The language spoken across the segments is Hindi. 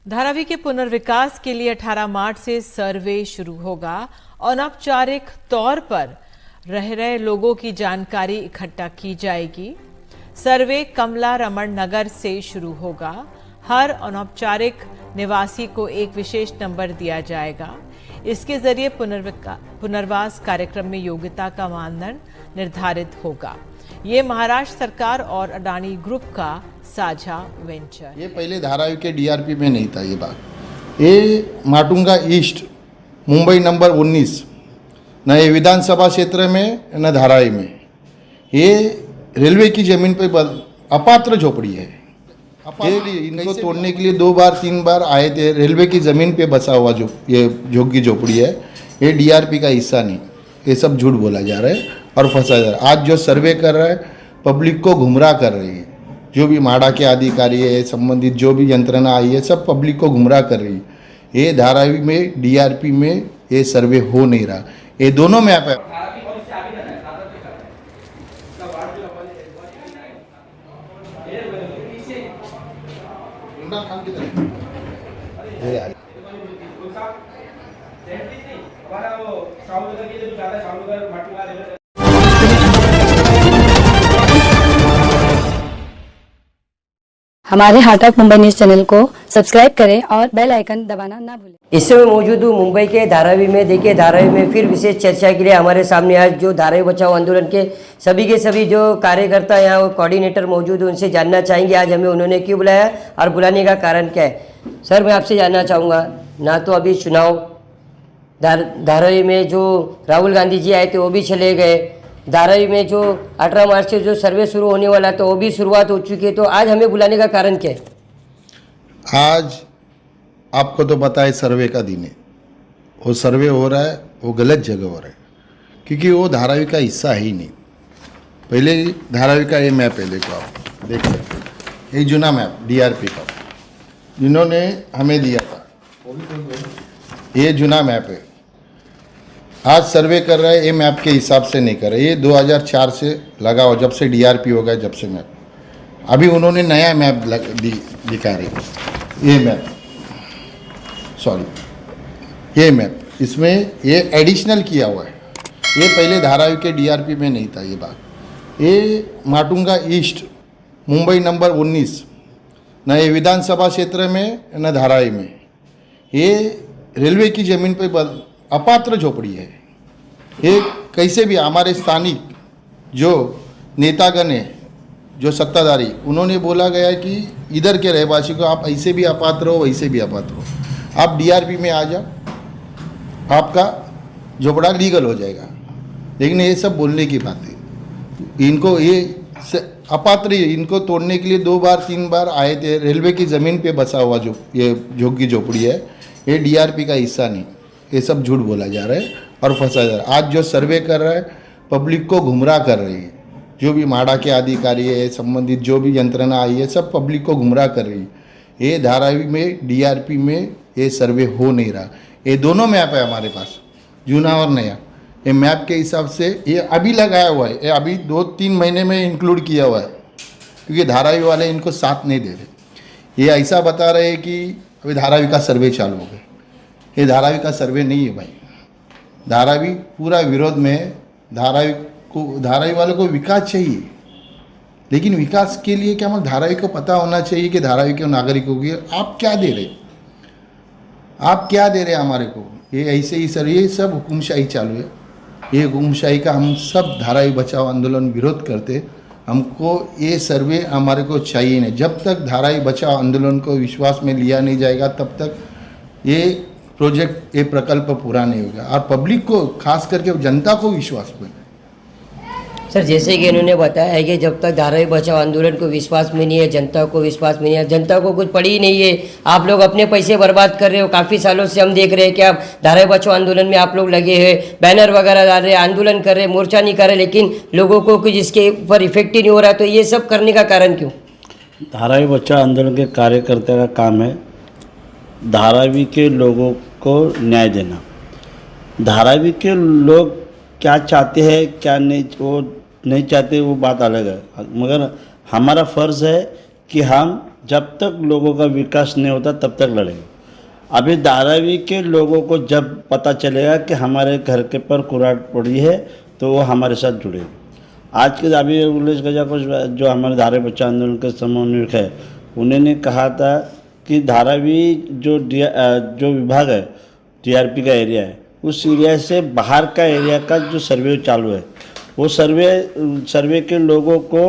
धारावी के पुनर्विकास के लिए 18 मार्च से सर्वे शुरू होगा। अनौपचारिक तौर पर रह रहे लोगों की जानकारी इकट्ठा की जाएगी। सर्वे कमला रमन नगर से शुरू होगा। हर अनौपचारिक निवासी को एक विशेष नंबर दिया जाएगा। इसके जरिए पुनर्वास कार्यक्रम में योग्यता का मानदंड निर्धारित होगा। ये महाराष्ट्र सरकार और अडानी ग्रुप का साझा वेंचर। ये पहले धारावी के डीआरपी में नहीं था। ये बात ये माटुंगा ईस्ट मुंबई नंबर 19 न ये विधानसभा क्षेत्र में न धारावी में। ये रेलवे की ज़मीन पे अपात्र झोपड़ी है। ये इनको तोड़ने के लिए 2 बार 3 बार आए थे। रेलवे की ज़मीन पे बसा हुआ जो ये झोंकी झोपड़ी है, ये डीआरपी का हिस्सा नहीं। ये सब झूठ बोला जा रहा है और फंसा जा रहा है। आज जो सर्वे कर रहा है पब्लिक को गुमराह कर रही है। जो भी माड़ा के अधिकारी है, संबंधित जो भी यंत्रणा आई है, सब पब्लिक को गुमराह कर रही है। ये धारावी में डीआरपी में ये सर्वे हो नहीं रहा। ये दोनों में आप हमारे हाटक मुंबई न्यूज चैनल को सब्सक्राइब करें और बेल आइकन दबाना ना भूलें। इस समय मौजूद हूँ मुंबई के धारावी में। देखिए, धारावी में फिर विशेष चर्चा के लिए हमारे सामने आज जो धारावी बचाओ आंदोलन के सभी जो कार्यकर्ता यहाँ कोऑर्डिनेटर मौजूद हैं, उनसे जानना चाहेंगे आज हमें उन्होंने क्यों बुलाया और बुलाने का कारण क्या है। सर, मैं आपसे जानना चाहूँगा, ना तो अभी चुनाव धारावी में जो राहुल गांधी जी आए थे वो भी चले गए, धारावी में जो 18 मार्च से जो सर्वे शुरू होने वाला था वो भी शुरुआत हो चुकी है, तो आज हमें बुलाने का कारण क्या है? आज आपको तो पता है सर्वे का दिन है। वो सर्वे हो रहा है, वो गलत जगह हो रहा है, क्योंकि वो धारावी का हिस्सा ही नहीं। पहले धारावी का ये मैप है, देखो आप देख सकते हैं। ये जुना मैप डीआरपी का जिन्होंने हमें दिया था, ये जुना मैप है। आज सर्वे कर रहा है, ये मैप के हिसाब से नहीं कर रहे। ये 2004 से लगा हुआ, जब से डीआरपी हो गया, जब से मैप। अभी उन्होंने नया मैप दिखा रहे। ये मैप, सॉरी, ये मैप, इसमें ये एडिशनल किया हुआ है। ये पहले धारावी के डीआरपी में नहीं था। ये बात ये माटुंगा ईस्ट मुंबई नंबर 19 न ये विधानसभा क्षेत्र में न धारावी में। ये रेलवे की ज़मीन पे अपात्र झोपड़ी है। ये कैसे भी हमारे स्थानिक जो नेतागण हैं, जो सत्ताधारी, उन्होंने बोला गया है कि इधर के रहवासी को आप ऐसे भी अपात्र हो, वैसे भी अपात्र हो, आप डीआरपी में आ जाओ, आपका झोपड़ा लीगल हो जाएगा। लेकिन ये सब बोलने की बात है। इनको ये अपात्र, इनको तोड़ने के लिए 2 बार 3 बार आए थे। रेलवे की ज़मीन पे बसा हुआ जो ये झोंकी झोपड़ी है, ये डीआरपी का हिस्सा नहीं। ये सब झूठ बोला जा रहा है और फंसा जा रहा है। आज जो सर्वे कर रहा है पब्लिक को गुमराह कर रही है। जो भी माड़ा के अधिकारी है, संबंधित जो भी यंत्रणा आई है, सब पब्लिक को गुमराह कर रही है। ये धारावी में डीआरपी में ये सर्वे हो नहीं रहा। ये दोनों मैप है हमारे पास, जूना और नया। ये मैप के हिसाब से ये अभी लगाया हुआ है, ये अभी 2-3 महीने में इंक्लूड किया हुआ है, क्योंकि धारावी वाले इनको साथ नहीं दे रहे। ये ऐसा बता रहे हैं कि अभी धारावी का सर्वे चालू हो गया। ये धारावी का सर्वे नहीं है भाई। धारावी पूरा विरोध में है। धारावी वालों को विकास चाहिए, लेकिन विकास के लिए क्या, मतलब धारावी को पता होना चाहिए कि धारावी के नागरिकों की आप क्या दे रहे, आप क्या दे रहे हैं हमारे को। ये ऐसे ही सर, ये सब हुकुमशाही चालू है। ये हुकुमशाही का हम सब धारावी बचाओ आंदोलन विरोध करते। हमको ये सर्वे हमारे को चाहिए नहीं। जब तक धारावी बचाओ आंदोलन को विश्वास में लिया नहीं जाएगा, तब तक ये प्रोजेक्ट, ये प्रकल्प पूरा नहीं होगा। और पब्लिक को, खास करके जनता को विश्वास में। सर, जैसे कि इन्होंने बताया है कि जब तक धारावी बचाओ आंदोलन को विश्वास में नहीं है, जनता को विश्वास में नहीं है, जनता को कुछ पड़ी ही नहीं है। आप लोग अपने पैसे बर्बाद कर रहे हो। काफ़ी सालों से हम देख रहे हैं कि आप धारावी बचाओ आंदोलन में आप लोग लगे हैं, बैनर वगैरह डाल रहे हैं, आंदोलन कर रहे हैं, मोर्चा नहीं कर रहे, लेकिन लोगों को कुछ इसके ऊपर इफेक्ट ही नहीं हो रहा। तो ये सब करने का कारण क्यों? धारावी बचाओ आंदोलन के कार्यकर्ता का काम है धारावी के लोगों को न्याय देना। धारावी के लोग क्या चाहते हैं, क्या नहीं, वो नहीं चाहते, वो बात अलग है। मगर हमारा फ़र्ज़ है कि हम जब तक लोगों का विकास नहीं होता तब तक लड़ेंगे। अभी धारावी के लोगों को जब पता चलेगा कि हमारे घर के पर कुराट पड़ी है तो वो हमारे साथ जुड़ेंगे। आज के अभी उल्लेख कुछ जो हमारे धारावी बच्चा आंदोलन के समन्वयक है उन्होंने कहा था कि धारावी जो विभाग है टीआरपी का एरिया है उस एरिया से बाहर का एरिया का जो सर्वे चालू है वो सर्वे के लोगों को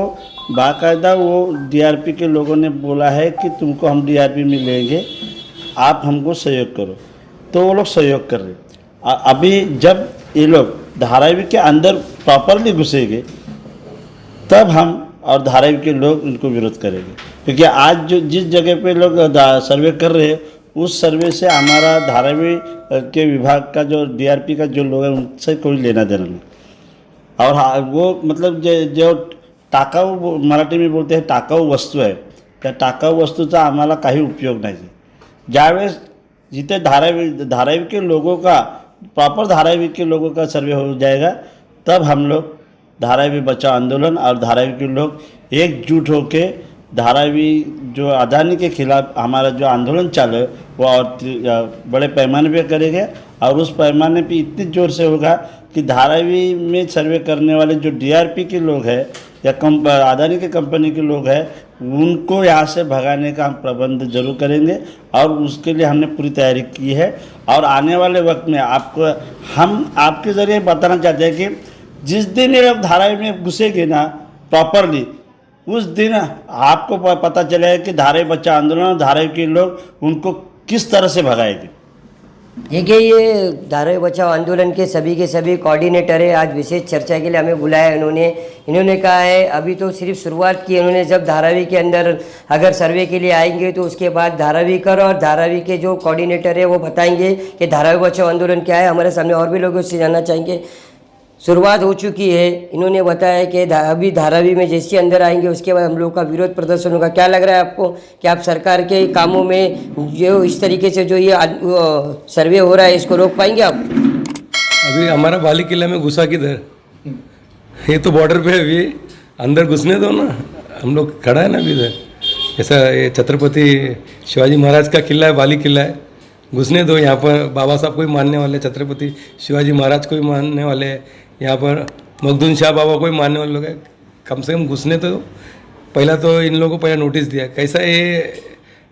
बाकायदा वो डीआरपी के लोगों ने बोला है कि तुमको हम डीआरपी में लेंगे, आप हमको सहयोग करो, तो वो लोग सहयोग कर रहे। अभी जब ये लोग धारावी के अंदर प्रॉपरली घुसेंगे तब हम और धारावी के लोग उनको विरोध करेंगे, क्योंकि आज जो जिस जगह पे लोग सर्वे कर रहे हैं उस सर्वे से हमारा धारावी के विभाग का जो डीआरपी का जो लोग हैं उनसे कोई लेना देना नहीं। और हाँ, वो मतलब जो टाकाऊ मराठी में बोलते हैं टाकाऊ वस्तू आहे त्या टाकाऊ वस्तूचा आम्हाला काही उपयोग नाही। ज्यावेळेस जिथे धारावी के लोगों का प्रॉपर धारावी के लोगों का सर्वे हो जाएगा तब हम लोग धारावी बचाओ आंदोलन और धारावी के लोग एकजुट होके धारावी जो अदानी के खिलाफ हमारा जो आंदोलन चालू है वो और बड़े पैमाने पे करेंगे। और उस पैमाने पे इतनी ज़ोर से होगा कि धारावी में सर्वे करने वाले जो डीआरपी के लोग हैं या अदानी के कंपनी के लोग हैं उनको यहाँ से भगाने का हम प्रबंध जरूर करेंगे और उसके लिए हमने पूरी तैयारी की है। और आने वाले वक्त में आपको हम आपके ज़रिए बताना चाहते हैं कि जिस दिन ये लोग धारावी में घुसेंगे ना प्रॉपरली उस दिन आपको पता चलेगा कि धारावी बच्चा आंदोलन और धारावी के लोग उनको किस तरह से भगाएंगे। देखिए, ये धारावी बचाओ आंदोलन के सभी कोऑर्डिनेटर है, आज विशेष चर्चा के लिए हमें बुलाया इन्होंने कहा है अभी तो सिर्फ शुरुआत की इन्होंने, जब धारावी के अंदर अगर सर्वे के लिए आएंगे तो उसके बाद धारावी कर और धारावी के जो कोऑर्डिनेटर है वो बताएंगे कि धारावी बचाओ आंदोलन क्या है। हमारे सामने और भी लोग उससे जानना चाहेंगे। शुरुआत हो चुकी है, इन्होंने बताया कि अभी धारावी में जैसे अंदर आएंगे उसके बाद हम लोग का विरोध प्रदर्शन होगा। क्या लग रहा है आपको कि आप सरकार के कामों में जो इस तरीके से जो ये सर्वे हो रहा है इसको रोक पाएंगे आप? अभी हमारा बाली किला में घुसा किधर, ये तो बॉर्डर पे अभी अंदर घुसने दो ना, हम लोग खड़ा है ना अभी इधर। ऐसा ये छत्रपति शिवाजी महाराज का किला है, बाली किला है, घुसने दो। यहाँ पर बाबा साहब को भी मानने वाले, छत्रपति शिवाजी महाराज को भी मानने वाले, यहाँ पर मखदूम शाह बाबा को भी मानने वाले लोग हैं। कम से कम घुसने तो पहला तो इन लोगों को पहला नोटिस दिया। कैसा ये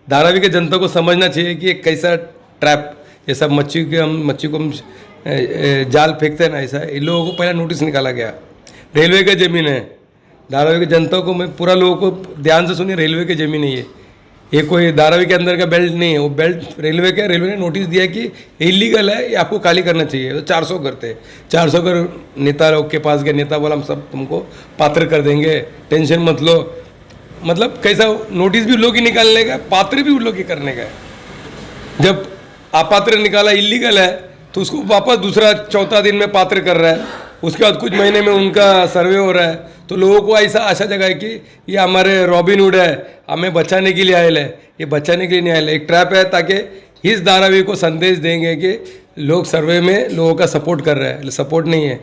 धारावी के जनता को समझना चाहिए कि एक कैसा ट्रैप, ये सब मच्छी को हम जाल फेंकते हैं ना, ऐसा इन लोगों को पहला नोटिस निकाला गया। रेलवे का ज़मीन है, धारावी की जनता को मैं पूरा लोगों को ध्यान से सुनिए, रेलवे की ज़मीन है ये कोई धारावी के अंदर का बेल्ट नहीं है, वो बेल्ट रेलवे का। रेलवे ने नोटिस दिया कि इलीगल है, ये आपको खाली करना चाहिए। तो 400 करते हैं, 400 कर नेता लोग के पास गए, नेता बोला हम सब तुमको पात्र कर देंगे, टेंशन मत लो। मतलब कैसा नोटिस भी लोग ही निकालने का, पात्र भी उन लोग ही करने का। जब अपात्र निकाला इलीगल है तो उसको वापस दूसरा चौथा दिन में पात्र कर रहा है, उसके बाद कुछ महीने में उनका सर्वे हो रहा है। तो लोगों को ऐसा आशा जगाए कि ये हमारे रॉबिनहुड है, हमें बचाने के लिए आयल है। ये बचाने के लिए नहीं आयल है, एक ट्रैप है, ताकि इस धारावी को संदेश देंगे कि लोग सर्वे में लोगों का सपोर्ट कर रहे हैं। सपोर्ट नहीं है,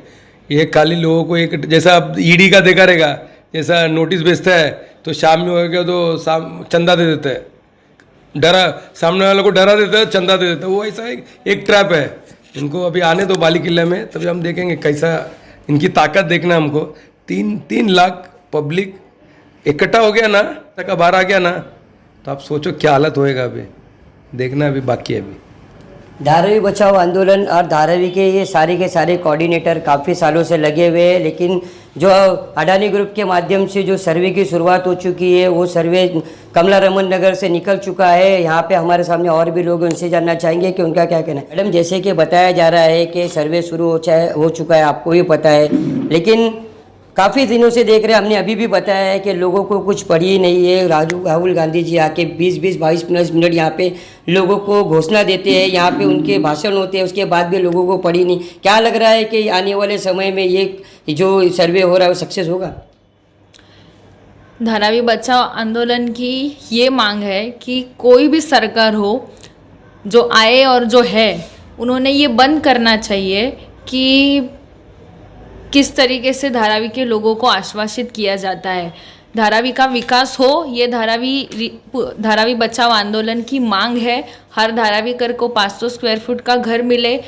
ये खाली लोगों को एक जैसा अब ईडी का देखा रहेगा, जैसा नोटिस भेजता है तो शाम में हो गया तो चंदा दे देता है, डरा सामने वालों को डरा देता है, चंदा दे देता है। वो ऐसा एक ट्रैप है। इनको अभी आने दो बाली किला में, तभी हम देखेंगे कैसा इनकी ताकत देखना। हमको 3 लाख पब्लिक इकट्ठा हो गया ना, तक बाहर आ गया ना, तो आप सोचो क्या हालत होएगा। अभी देखना अभी बाकी है। अभी धारावी बचाओ आंदोलन और धारावी के ये सारे के सारे कोऑर्डिनेटर काफ़ी सालों से लगे हुए हैं, लेकिन जो अडानी ग्रुप के माध्यम से जो सर्वे की शुरुआत हो चुकी है वो सर्वे कमला रमन नगर से निकल चुका है। यहाँ पे हमारे सामने और भी लोग, उनसे जानना चाहेंगे कि उनका क्या कहना है। मैडम, जैसे कि बताया जा रहा है कि सर्वे शुरू हो चुका है, आपको भी पता है, लेकिन काफ़ी दिनों से देख रहे हैं, हमने अभी भी बताया है कि लोगों को कुछ पड़ी ही नहीं है। राहुल गांधी जी आके 20-22 मिनट यहाँ पे लोगों को घोषणा देते हैं, यहाँ पे उनके भाषण होते हैं, उसके बाद भी लोगों को पड़ी नहीं। क्या लग रहा है कि आने वाले समय में ये जो सर्वे हो रहा है वो सक्सेस होगा? धारावी बचाओ आंदोलन की ये मांग है कि कोई भी सरकार हो जो आए और जो है, उन्होंने ये बंद करना चाहिए कि किस तरीके से धारावी के लोगों को आश्वासित किया जाता है। धारावी का विकास हो, ये धारावी बचाओ आंदोलन की मांग है। हर धारावीकर को 500 स्क्वायर फुट का घर मिले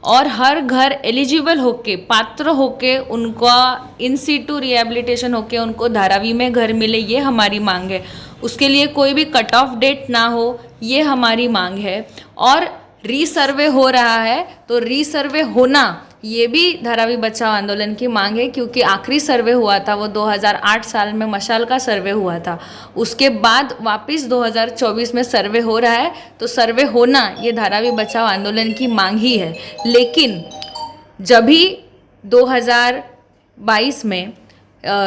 और हर घर एलिजिबल होके, पात्र होके, उनका इन सीटू रिहेबिलिटेशन होके उनको धारावी में घर मिले, ये हमारी मांग है। उसके लिए कोई भी कट ऑफ डेट ना हो, ये हमारी मांग है। और रीसर्वे हो रहा है तो रीसर्वे होना ये भी धारावी बचाओ आंदोलन की मांग है, क्योंकि आखिरी सर्वे हुआ था वो 2008 साल में मशाल का सर्वे हुआ था। उसके बाद वापस 2024 में सर्वे हो रहा है, तो सर्वे होना ये धारावी बचाओ आंदोलन की मांग ही है। लेकिन जब भी 2022 में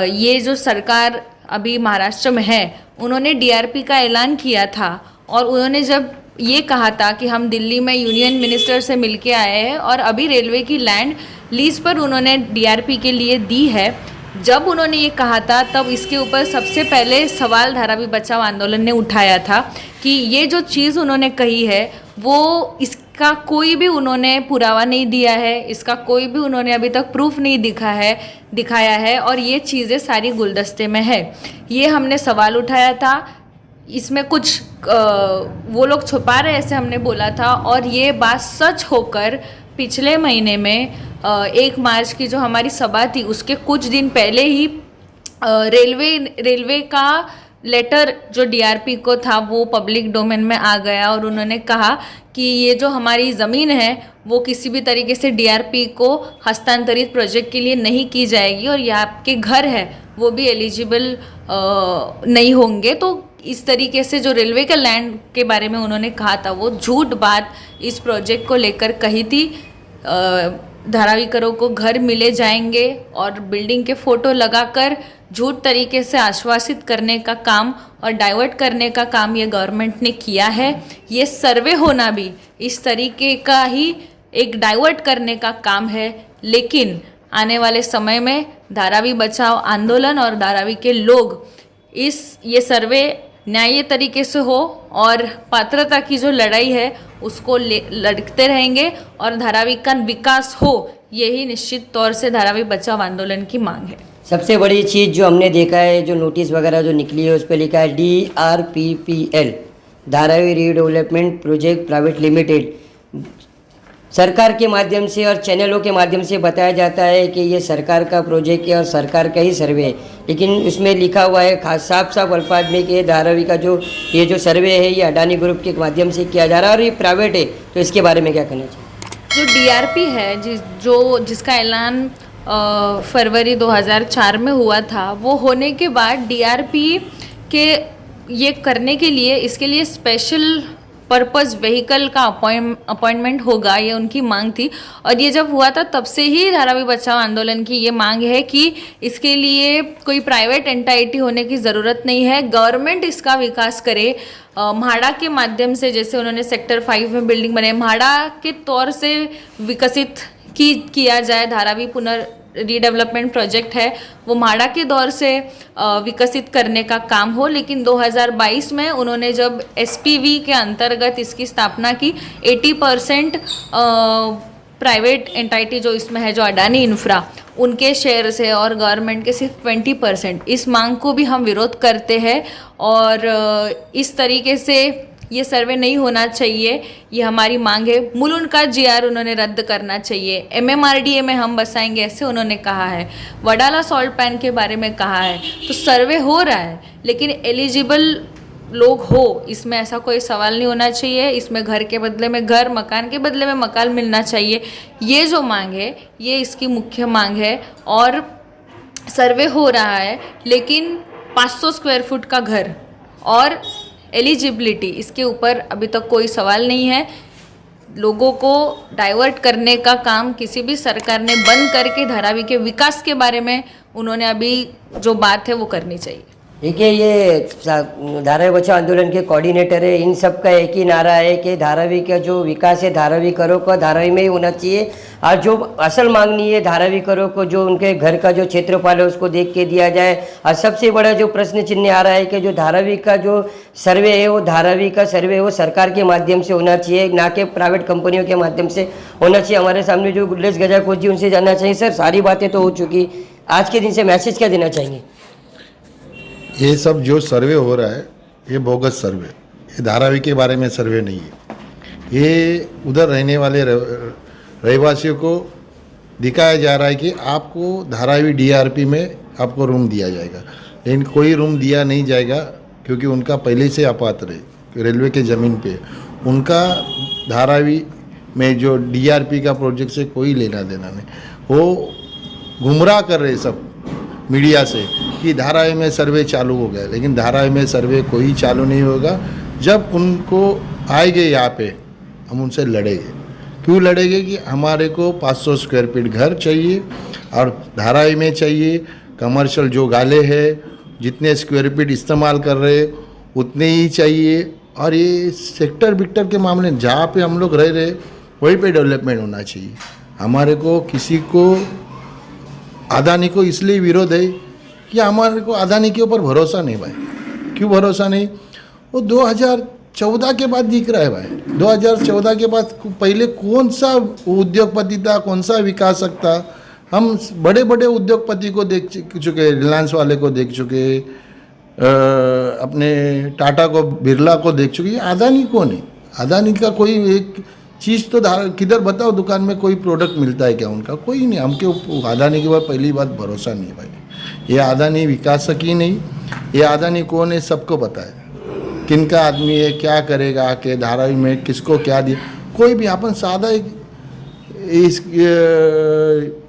ये जो सरकार अभी महाराष्ट्र में है, उन्होंने डीआरपी का ऐलान किया था और उन्होंने जब ये कहा था कि हम दिल्ली में यूनियन मिनिस्टर से मिलके आए हैं और अभी रेलवे की लैंड लीज पर उन्होंने डीआरपी के लिए दी है, जब उन्होंने ये कहा था तब इसके ऊपर सबसे पहले सवाल धारावी बचाओ आंदोलन ने उठाया था कि ये जो चीज़ उन्होंने कही है वो इसका कोई भी उन्होंने पुरावा नहीं दिया है, इसका कोई भी उन्होंने अभी तक प्रूफ नहीं दिखाया है और ये चीज़ें सारी गुलदस्ते में है। ये हमने सवाल उठाया था, इसमें कुछ वो लोग छुपा रहे ऐसे हमने बोला था और ये बात सच होकर पिछले महीने में 1 मार्च की जो हमारी सभा थी उसके कुछ दिन पहले ही रेलवे का लेटर जो डीआरपी को था वो पब्लिक डोमेन में आ गया और उन्होंने कहा कि ये जो हमारी ज़मीन है वो किसी भी तरीके से डीआरपी को हस्तांतरित प्रोजेक्ट के लिए नहीं की जाएगी और ये आपके घर है वो भी एलिजिबल नहीं होंगे। तो इस तरीके से जो रेलवे के लैंड के बारे में उन्होंने कहा था वो झूठ बात इस प्रोजेक्ट को लेकर कही थी। धारावीकरों को घर मिले जाएंगे और बिल्डिंग के फ़ोटो लगाकर झूठ तरीके से आश्वासित करने का काम और डाइवर्ट करने का काम ये गवर्नमेंट ने किया है। ये सर्वे होना भी इस तरीके का ही एक डाइवर्ट करने का काम है। लेकिन आने वाले समय में धारावी बचाओ आंदोलन और धारावी के लोग ये सर्वे न्यायी तरीके से हो और पात्रता की जो लड़ाई है उसको लड़ते रहेंगे और धारावी का विकास हो, यही निश्चित तौर से धारावी बचाओ आंदोलन की मांग है। सबसे बड़ी चीज़ जो हमने देखा है, जो नोटिस वगैरह जो निकली है उस पर लिखा है DRPPL, Dharavi redevelopment project private limited. सरकार के माध्यम से और चैनलों के माध्यम से बताया जाता है कि ये सरकार का प्रोजेक्ट है और सरकार का ही सर्वे है, लेकिन उसमें लिखा हुआ है साफ अल्फाज में कि धारावी का ये जो सर्वे है ये अडानी ग्रुप के माध्यम से किया जा रहा है और ये प्राइवेट है। तो इसके बारे में क्या कहना चाहिए? जो डीआरपी है जिसका ऐलान फरवरी 2004 में हुआ था, वो होने के बाद डीआरपी के ये करने के लिए इसके लिए स्पेशल पर्पस व्हीकल का अपॉइंटमेंट होगा, ये उनकी मांग थी। और ये जब हुआ था तब से ही धारावी बचाओ आंदोलन की ये मांग है कि इसके लिए कोई प्राइवेट एंटाइटी होने की ज़रूरत नहीं है, गवर्नमेंट इसका विकास करे। म्हाडा के माध्यम से, जैसे उन्होंने सेक्टर 5 में बिल्डिंग बनाई, म्हाडा के तौर से विकसित किया जाए। धारावी रीडेवलपमेंट प्रोजेक्ट है वो म्हाडा के दौर से विकसित करने का काम हो। लेकिन 2022 में उन्होंने जब SPV के अंतर्गत इसकी स्थापना की, 80% प्राइवेट एंटाइटी जो इसमें है, जो अडानी इंफ्रा, उनके शेयर से और गवर्नमेंट के सिर्फ 20%। इस मांग को भी हम विरोध करते हैं और इस तरीके से ये सर्वे नहीं होना चाहिए, ये हमारी मांग है। मुलुंड का GR उन्होंने रद्द करना चाहिए। MMRDA में हम बसाएंगे ऐसे उन्होंने कहा है। वडाला सॉल्ट पैन के बारे में कहा है। तो सर्वे हो रहा है लेकिन एलिजिबल लोग हो, इसमें ऐसा कोई सवाल नहीं होना चाहिए। इसमें घर के बदले में घर, मकान के बदले में मकान मिलना चाहिए। ये जो मांग है ये इसकी मुख्य मांग है और सर्वे हो रहा है, लेकिन 500 स्क्वायर फुट का घर और एलिजिबिलिटी, इसके ऊपर अभी तक कोई सवाल नहीं है। लोगों को डाइवर्ट करने का काम किसी भी सरकार ने बंद करके धारावी के विकास के बारे में उन्होंने अभी जो बात है वो करनी चाहिए। देखिए, ये धारावी बचाओ आंदोलन के कोऑर्डिनेटर है, इन सब का एक ही नारा है कि धारावी का जो विकास है धारावी करो को धारावी में ही होना चाहिए। और जो असल मांगनी है धारावी करो को, जो उनके घर का जो क्षेत्रफल है उसको देख के दिया जाए। और सबसे बड़ा जो प्रश्न चिन्ह आ रहा है कि जो धारावी का जो सर्वे है वो धारावी का सर्वे वो सरकार के माध्यम से होना चाहिए, ना कि प्राइवेट कंपनियों के माध्यम से होना चाहिए। हमारे सामने जो गुल्लेश गजाकोच जी, उनसे जानना चाहिए। सर, सारी बातें तो हो चुकी, आज के दिन से मैसेज क्या देना चाहेंगे? ये सब जो सर्वे हो रहा है ये बोगस सर्वे, ये धारावी के बारे में सर्वे नहीं है। ये उधर रहने वाले रहवासियों को दिखाया जा रहा है कि आपको धारावी डीआरपी में आपको रूम दिया जाएगा, लेकिन कोई रूम दिया नहीं जाएगा क्योंकि उनका पहले से अपात्र है रेलवे के ज़मीन पे। उनका धारावी में जो डीआरपी का प्रोजेक्ट से कोई लेना देना नहीं। वो गुमराह कर रहे सब मीडिया से कि धारावी में सर्वे चालू हो गया, लेकिन धारावी में सर्वे कोई चालू नहीं होगा। जब उनको आएंगे यहाँ पे हम उनसे लड़ेंगे। क्यों लड़ेंगे कि हमारे को 500 स्क्वायर फीट घर चाहिए और धारावी में चाहिए। कमर्शियल जो गाले हैं जितने स्क्वायर फीट इस्तेमाल कर रहे उतने ही चाहिए। और ये सेक्टर बिक्टर के मामले जहाँ पे हम लोग रह रहे वहीं पे डेवलपमेंट होना चाहिए। हमारे को किसी को अदानी को इसलिए विरोध है कि हमारे को अदानी के ऊपर भरोसा नहीं भाई। क्यों भरोसा नहीं? वो 2014 के बाद दिख रहा है भाई। 2014 के बाद पहले कौन सा उद्योगपति था, कौन सा विकासक था? हम बड़े बड़े उद्योगपति को देख चुके, रिलायंस वाले को देख चुके, अपने टाटा को, बिरला को देख चुके। ये अदानी कौन है? अदानी का कोई एक चीज़ तो किधर बताओ दुकान में कोई प्रोडक्ट मिलता है क्या उनका? कोई नहीं। हमके अदानी के बाद पहली बात भरोसा नहीं भाई। ये अदानी विकासक ही नहीं, ये अदानी कौन है सबको पता है। किनका आदमी है, क्या करेगा आके धारावी में, किसको क्या दिया, कोई भी। अपन सादा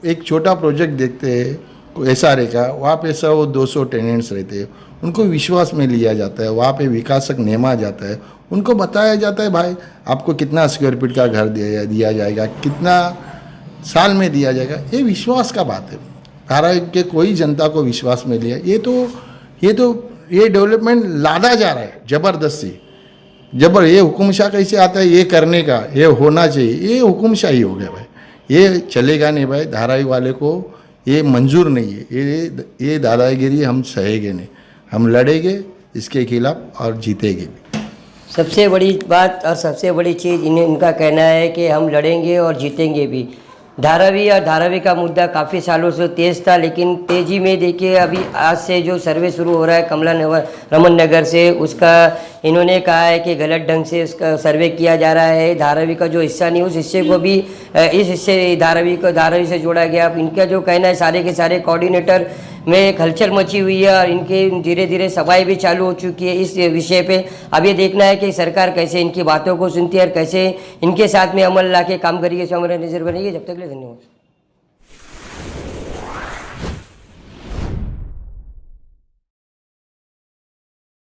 एक छोटा प्रोजेक्ट देखते हैं एसआरए का, वहाँ पे 100-200 टेनेंट्स रहते हैं, उनको विश्वास में लिया जाता है। वहाँ पे विकासक नेमा जाता है, उनको बताया जाता है भाई आपको कितना स्क्वायर फीट का घर दिया जाएगा, कितना साल में दिया जाएगा। ये विश्वास का बात है। धारावी के कोई जनता को विश्वास में लिया, ये डेवलपमेंट लादा जा रहा है ज़बरदस्ती। ये हुकुमशाह कैसे आता है ये करने का, ये होना चाहिए, ये हुकुमशाही हो गया भाई। ये चलेगा नहीं भाई। धारावी वाले को ये मंजूर नहीं है। ये दादागिरी हम सहेंगे नहीं। हम लड़ेंगे इसके खिलाफ और जीतेंगे भी। सबसे बड़ी बात और सबसे बड़ी चीज़ इनका कहना है कि हम लड़ेंगे और जीतेंगे भी। धारावी और धारावी का मुद्दा काफ़ी सालों से तेज़ था, लेकिन तेज़ी में देखिए अभी आज से जो सर्वे शुरू हो रहा है कमला रमन नगर से, उसका इन्होंने कहा है कि गलत ढंग से उसका सर्वे किया जा रहा है। धारावी का जो हिस्सा नहीं उस हिस्से को भी इस हिस्से धारावी से जोड़ा गया। इनका जो कहना है सारे के सारे कोऑर्डिनेटर में एक हलचल मची हुई है और इनके धीरे धीरे सभाएं भी चालू हो चुकी है इस विषय पे। अब ये देखना है कि सरकार कैसे इनकी बातों को सुनती है और कैसे इनके साथ में अमल ला के काम करेगी, इसमें हमारा नजर बनेगी। जब तक के लिए धन्यवाद।